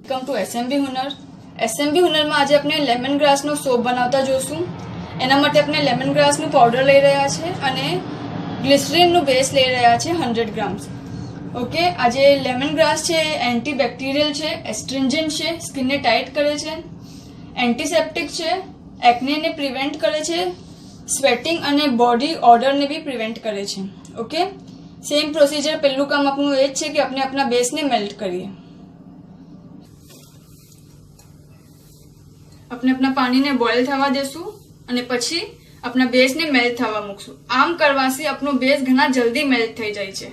Welcome to એસએમબી હુનર। એસએમબી હુનરમાં આજે આપણે lemon ગ્રાસનો shop બનાવતા જોશું। એના માટે આપણે લેમન ગ્રાસનું પાવડર લઈ રહ્યા છે અને ગ્લિસરીનનું બેઝ લઈ રહ્યા છે 100 ગ્રામ્સ। ઓકે, આજે લેમન ગ્રાસ છે એન્ટીબેક્ટેરિયલ છે, એસ્ટ્રિન્જન્ટ છે, સ્કિનને ટાઈટ કરે છે, એન્ટીસેપ્ટિક છે, एक्ने प्रिवेंट करे छे, स्वेटिंग અને બોડી ઓડરને भी प्रिवेंट करे छे। ओके, सेम प्रोसीजर पहलू काम आपनु ए छे कि अपने अपना बेसने मेल्ट करिए। अपने अपना पानी ने बॉइल थवा देसु અને પછી अपना बेसने मेल्ट थवा मूकसु। आम करवाથી अपनो बेस घना जल्दी मेल्ट થઈ જાય છે।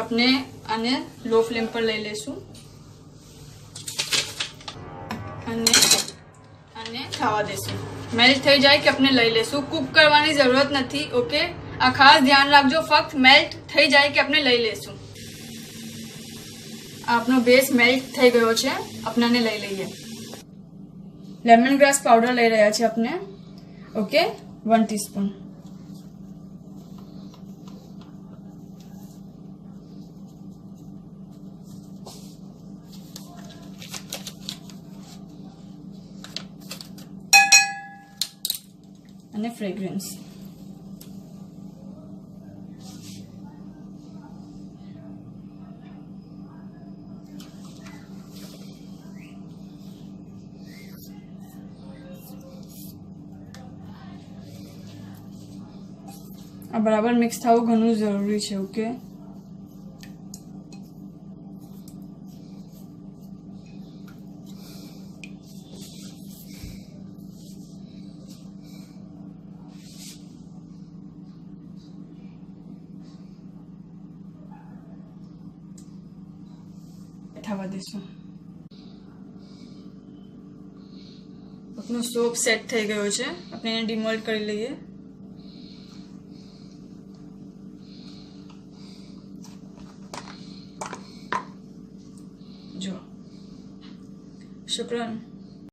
अपने आने लो फ्लेम पर લઈ લેશું અને થવા દેશું। મેલ્ટ થઈ જાય કે આપણે લઈ લેશું। કુક કરવાની જરૂરત નથી। ઓકે, આ ખાસ ધ્યાન રાખજો, ફક્ત મેલ્ટ થઈ જાય કે આપણે લઈ લેશું। આપણો બેસ મેલ્ટ થઈ ગયો છે, આપણાને લઈ લઈએ। લેમન ગ્રાસ પાવડર લઈ રહ્યા છે આપણે। Okay, 1 teaspoon. અને ફ્રેગ્રન્સ આ બરાબર મિક્સ થવું ઘણું જરૂરી છે। ઓકે, થવા દેશું। આપણો સોપ સેટ થઈ ગયો છે, આપણે એને ડિમોલ્ડ કરી લઈએ। જો, શુક્રાન।